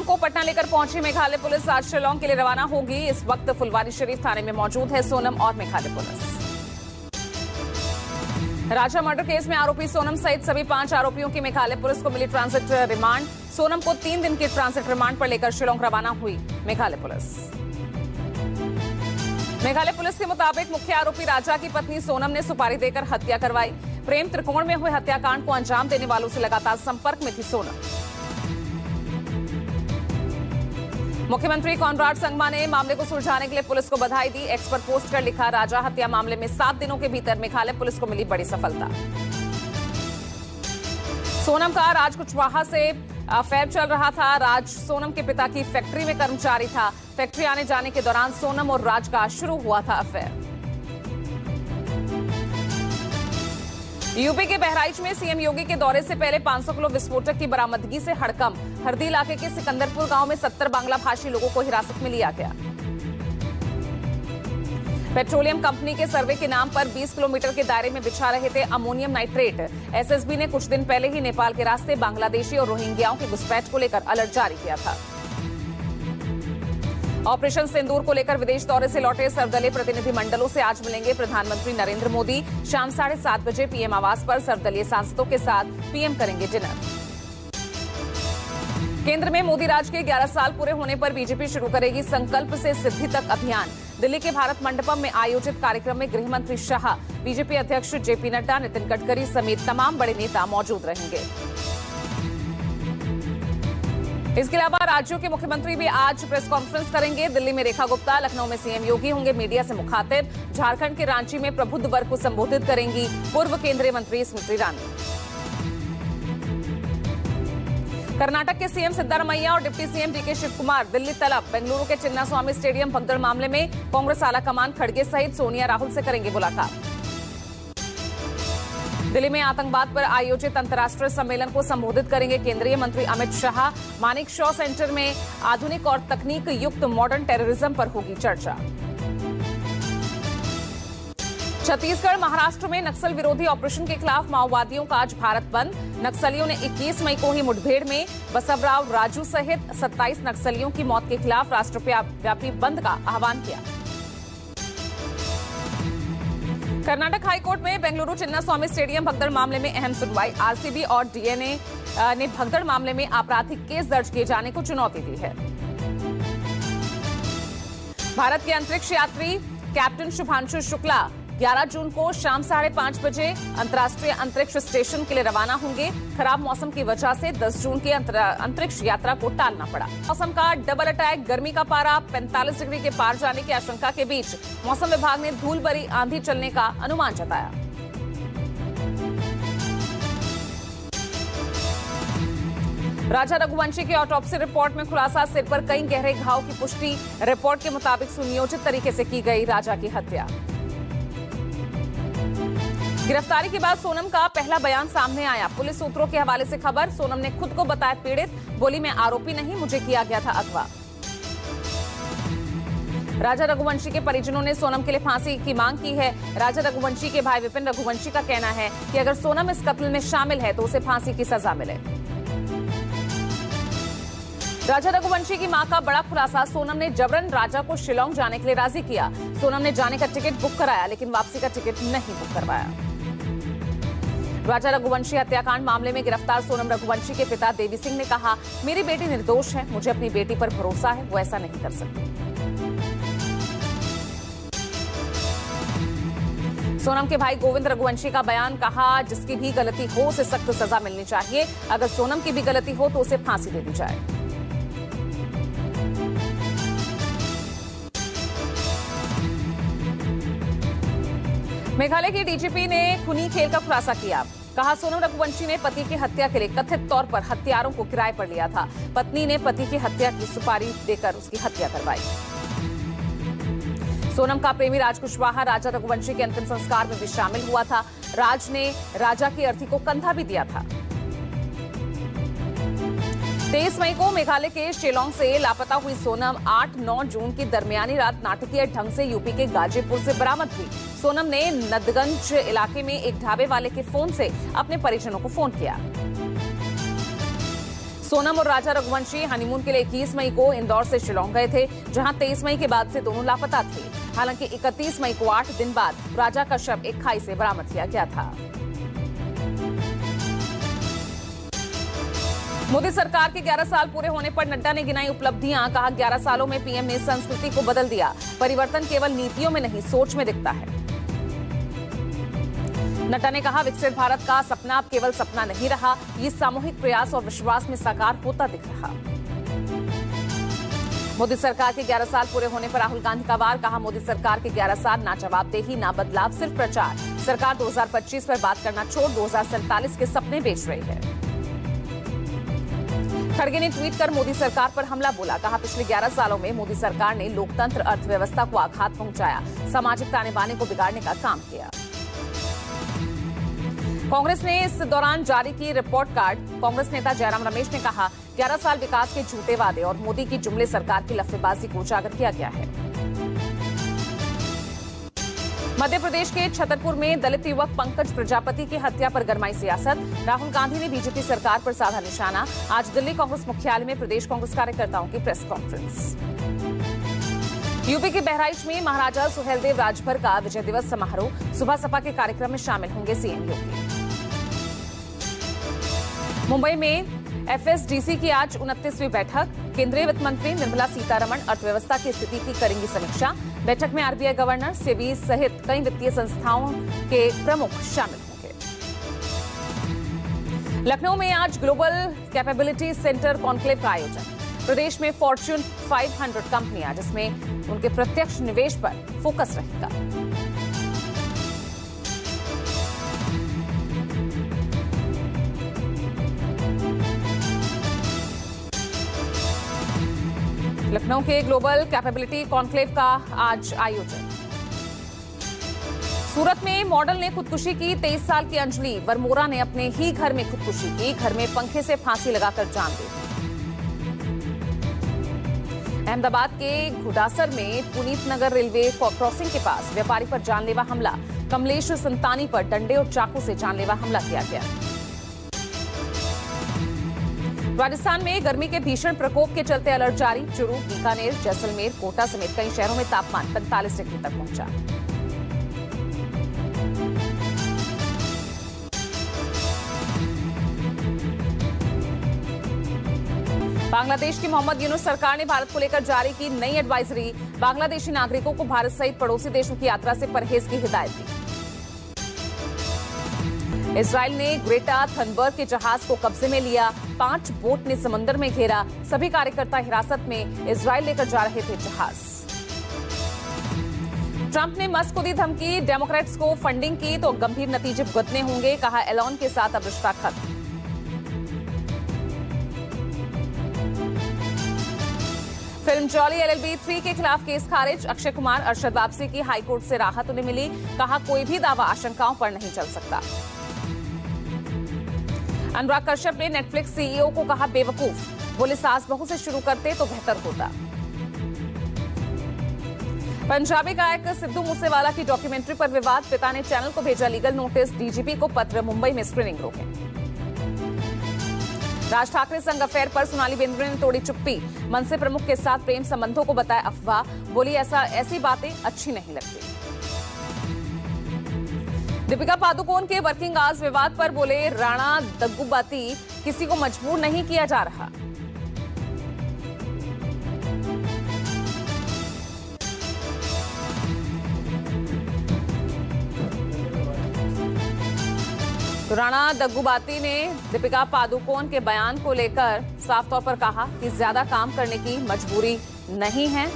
सोनम को पटना लेकर पहुंची मेघालय पुलिस। आज शिलांग के लिए रवाना होगी। इस वक्त फुलवारी शरीफ थाने में मौजूद है सोनम और मेघालय पुलिस। राजा मर्डर केस में आरोपी सोनम सहित सभी 5 आरोपियों की मेघालय पुलिस को मिली ट्रांजिट रिमांड। सोनम को 3 दिन के ट्रांजिट रिमांड पर लेकर शिलांग रवाना हुई मेघालय पुलिस। मेघालय पुलिस के मुताबिक मुख्य आरोपी राजा की पत्नी सोनम ने सुपारी देकर हत्या करवाई। प्रेम त्रिकोण में हुए हत्याकांड को अंजाम देने वालों से लगातार संपर्क में थी सोनम। मुख्यमंत्री कॉनराड संगमा ने मामले को सुलझाने के लिए पुलिस को बधाई दी। एक्स पर पोस्ट कर लिखा, राजा हत्या मामले में 7 दिनों के भीतर मेघालय पुलिस को मिली बड़ी सफलता। सोनम का राज कुशवाहा से अफेयर चल रहा था। राज सोनम के पिता की फैक्ट्री में कर्मचारी था। फैक्ट्री आने जाने के दौरान सोनम और राज का शुरू हुआ था अफेयर। यूपी के बहराइच में सीएम योगी के दौरे से पहले 500 किलो विस्फोटक की बरामदगी से हड़कंप। हरदी इलाके के सिकंदरपुर गांव में 70 बांग्ला भाषी लोगों को हिरासत में लिया गया। पेट्रोलियम कंपनी के सर्वे के नाम पर 20 किलोमीटर के दायरे में बिछा रहे थे अमोनियम नाइट्रेट। एसएसबी ने कुछ दिन पहले ही नेपाल के रास्ते बांग्लादेशी और रोहिंग्याओं की घुसपैठ को लेकर अलर्ट जारी किया था। ऑपरेशन सिंदूर को लेकर विदेश दौरे से लौटे सर्वदलीय प्रतिनिधिमंडलों से आज मिलेंगे प्रधानमंत्री नरेंद्र मोदी। शाम 7:30 बजे पीएम आवास पर सर्वदलीय सांसदों के साथ पीएम करेंगे डिनर। केंद्र में मोदी राज के 11 साल पूरे होने पर बीजेपी शुरू करेगी संकल्प से सिद्धि तक अभियान। दिल्ली के भारत मंडपम में आयोजित कार्यक्रम में गृह मंत्री शाह, बीजेपी अध्यक्ष जेपी नड्डा, नितिन गडकरी समेत तमाम बड़े नेता मौजूद रहेंगे। इसके अलावा राज्यों के मुख्यमंत्री भी आज प्रेस कॉन्फ्रेंस करेंगे। दिल्ली में रेखा गुप्ता, लखनऊ में सीएम योगी होंगे मीडिया से मुखातिब। झारखंड के रांची में प्रबुद्ध वर्ग को संबोधित करेंगी पूर्व केंद्रीय मंत्री स्मृति ईरानी। कर्नाटक के सीएम सिद्धारमैया और deputy CM DK Shivakumar Delhi तलब। बेंगलुरु के चिन्नास्वामी स्टेडियम भगदड़ मामले में कांग्रेस आला कमान खड़गे सहित सोनिया राहुल से करेंगे मुलाकात। दिल्ली में आतंकवाद पर आयोजित अंतर्राष्ट्रीय सम्मेलन को संबोधित करेंगे केंद्रीय मंत्री अमित शाह। मानिक शॉ सेंटर में आधुनिक और तकनीक युक्त मॉडर्न टेररिज्म पर होगी चर्चा। छत्तीसगढ़ महाराष्ट्र में नक्सल विरोधी ऑपरेशन के खिलाफ माओवादियों का आज भारत बंद। नक्सलियों ने 21 मई को ही मुठभेड़ में बसवराव राजू सहित 27 नक्सलियों की मौत के खिलाफ राष्ट्रव्यापी बंद का आह्वान किया। कर्नाटक हाईकोर्ट में बेंगलुरु चिन्नास्वामी स्टेडियम भगदड़ मामले में अहम सुनवाई। आरसीबी और डीएनए ने भगदड़ मामले में आपराधिक केस दर्ज किए जाने को चुनौती दी है। भारत के अंतरिक्ष यात्री कैप्टन शुभांशु शुक्ला 11 जून को शाम 5:30 बजे अंतर्राष्ट्रीय अंतरिक्ष स्टेशन के लिए रवाना होंगे। खराब मौसम की वजह से 10 जून की अंतरिक्ष यात्रा को टालना पड़ा। मौसम का डबल अटैक, गर्मी का पारा 45 डिग्री के पार जाने की आशंका के बीच मौसम विभाग ने धूल भरी आंधी चलने का अनुमान जताया। राजा रघुवंशी की ऑटोप्सी रिपोर्ट में खुलासा, सिर पर कई गहरे घाव की पुष्टि। रिपोर्ट के मुताबिक सुनियोजित तरीके से की गई राजा की हत्या। गिरफ्तारी के बाद सोनम का पहला बयान सामने आया। पुलिस सूत्रों के हवाले से खबर, सोनम ने खुद को बताया पीड़ित। बोली, मैं आरोपी नहीं, मुझे किया गया था अगवा। राजा रघुवंशी के परिजनों ने सोनम के लिए फांसी की मांग की है। राजा रघुवंशी के भाई विपिन रघुवंशी का कहना है कि अगर सोनम इस कत्ल में शामिल है तो उसे फांसी की सजा मिले। राजा रघुवंशी की मां का बड़ा खुलासा, सोनम ने जबरन राजा को शिलांग जाने के लिए राजी किया। सोनम ने जाने का टिकट बुक कराया लेकिन वापसी का टिकट नहीं बुक करवाया। राजा रघुवंशी हत्याकांड मामले में गिरफ्तार सोनम रघुवंशी के पिता देवी सिंह ने कहा, मेरी बेटी निर्दोष है, मुझे अपनी बेटी पर भरोसा है, वो ऐसा नहीं कर सकती। सोनम के भाई गोविंद रघुवंशी का बयान, कहा जिसकी भी गलती हो उसे सख्त सजा मिलनी चाहिए। अगर सोनम की भी गलती हो तो उसे फांसी दे दी जाए। मेघालय के डीजीपी ने खूनी खेल का खुलासा किया। कहा, सोनम रघुवंशी ने पति की हत्या के लिए कथित तौर पर हत्यारों को किराए पर लिया था। पत्नी ने पति की हत्या की सुपारी देकर उसकी हत्या करवाई। सोनम का प्रेमी राज कुशवाहा राजा रघुवंशी के अंतिम संस्कार में भी शामिल हुआ था। राज ने राजा की अर्थी को कंधा भी दिया था। 23 मई को मेघालय के शिलांग से लापता हुई सोनम 8-9 जून की दरमियानी रात नाटकीय ढंग से यूपी के गाजीपुर से बरामद हुई। सोनम ने नदगंज इलाके में एक ढाबे वाले के फोन से अपने परिजनों को फोन किया। सोनम और राजा रघुवंशी हनीमून के लिए 21 मई को इंदौर से शिलांग गए थे, जहां 23 मई के बाद से दोनों लापता थे। हालांकि 31 मई को 8 दिन बाद राजा का शव एक खाई से बरामद किया गया था। मोदी सरकार के 11 साल पूरे होने पर नड्डा ने गिनाई उपलब्धियां। कहा 11 सालों में पीएम ने संस्कृति को बदल दिया। परिवर्तन केवल नीतियों में नहीं, सोच में दिखता है। नड्डा ने कहा विकसित भारत का सपना अब केवल सपना नहीं रहा, ये सामूहिक प्रयास और विश्वास में साकार होता दिख रहा। मोदी सरकार के 11 साल पूरे होने पर राहुल गांधी का वार। कहा मोदी सरकार के 11 साल ना जवाबदेही ना बदलाव, सिर्फ प्रचार। सरकार 2025 पर बात करना छोड़ 2047 के सपने बेच रही है। खड़गे ने ट्वीट कर मोदी सरकार पर हमला बोला। कहा पिछले 11 सालों में मोदी सरकार ने लोकतंत्र, अर्थव्यवस्था को आघात पहुंचाया, सामाजिक ताने बाने को बिगाड़ने का काम किया। कांग्रेस ने इस दौरान जारी की रिपोर्ट कार्ड। कांग्रेस नेता जयराम रमेश ने कहा 11 साल विकास के झूठे वादे और मोदी की जुमले सरकार की लफ्फेबाजी को उजागर किया गया है। मध्य प्रदेश के छतरपुर में दलित युवक पंकज प्रजापति की हत्या पर गरमाई सियासत। राहुल गांधी ने बीजेपी सरकार पर साधा निशाना। आज दिल्ली कांग्रेस मुख्यालय में प्रदेश कांग्रेस कार्यकर्ताओं की प्रेस कॉन्फ्रेंस। यूपी के बहराइच में महाराजा सुहेलदेव राजभर का विजय दिवस समारोह। सुबह सपा के कार्यक्रम में शामिल होंगे सीएम योगी। मुंबई में एफएसडीसी की आज 29वीं बैठक। केंद्रीय वित्त मंत्री निर्मला सीतारमण अर्थव्यवस्था की स्थिति की करेंगी समीक्षा। बैठक में आरबीआई गवर्नर, सेबी सहित कई वित्तीय संस्थाओं के प्रमुख शामिल होंगे। लखनऊ में आज ग्लोबल कैपेबिलिटी सेंटर कॉन्क्लेव का आयोजन। प्रदेश में फॉर्च्यून 500 कंपनियां, जिसमें उनके प्रत्यक्ष निवेश पर फोकस रहेगा। लखनऊ के ग्लोबल कैपेबिलिटी कॉन्क्लेव का आज आयोजन। सूरत में मॉडल ने खुदकुशी की। 23 साल की अंजलि वरमोरा ने अपने ही घर में खुदकुशी की। घर में पंखे से फांसी लगाकर जान दी। अहमदाबाद के घुडासर में पुनीत नगर रेलवे क्रॉसिंग के पास व्यापारी पर जानलेवा हमला। कमलेश संतानी पर डंडे और चाकू से जानलेवा हमला किया गया। राजस्थान में गर्मी के भीषण प्रकोप के चलते अलर्ट जारी। चुरू, बीकानेर, जैसलमेर, कोटा समेत कई शहरों में तापमान 45 डिग्री तक पहुंचा। बांग्लादेश की मोहम्मद यूनुस सरकार ने भारत को लेकर जारी की नई एडवाइजरी। बांग्लादेशी नागरिकों को भारत सहित पड़ोसी देशों की यात्रा से परहेज की हिदायत दी। इजराइल ने ग्रेटा थनबर्ग के जहाज को कब्जे में लिया। 5 बोट ने समंदर में घेरा। सभी कार्यकर्ता हिरासत में। इजराइल लेकर जा रहे थे जहाज। ट्रंप ने मस्क को दी धमकी। डेमोक्रेट्स को फंडिंग की तो गंभीर नतीजे भुगतने होंगे। कहा एलॉन के साथ अब रिश्ता खत्म। फिल्म जॉली LLB 3 के खिलाफ केस खारिज। अक्षय कुमार, अरशद वापसी की हाईकोर्ट से राहत उन्हें मिली। कहा कोई भी दावा आशंकाओं पर नहीं चल सकता। अनुराग कश्यप ने नेटफ्लिक्स CEO को कहा बेवकूफ। बोले सास बहू से शुरू करते तो बेहतर होता। पंजाबी गायक सिद्धू मूसेवाला की डॉक्यूमेंट्री पर विवाद। पिता ने चैनल को भेजा लीगल नोटिस। डीजीपी को पत्र। मुंबई में स्क्रीनिंग रोके। राज ठाकरे संग अफेयर पर सोनाली बेंद्रे ने तोड़ी चुप्पी। मनसे प्रमुख के साथ प्रेम संबंधों को बताया अफवाह। बोली ऐसी बातें अच्छी नहीं लगती। दीपिका पादुकोण के वर्किंग आवर्स विवाद पर बोले राणा दग्गुबाती, किसी को मजबूर नहीं किया जा रहा। तो राणा दग्गुबाती ने दीपिका पादुकोण के बयान को लेकर साफ तौर पर कहा कि ज्यादा काम करने की मजबूरी नहीं है।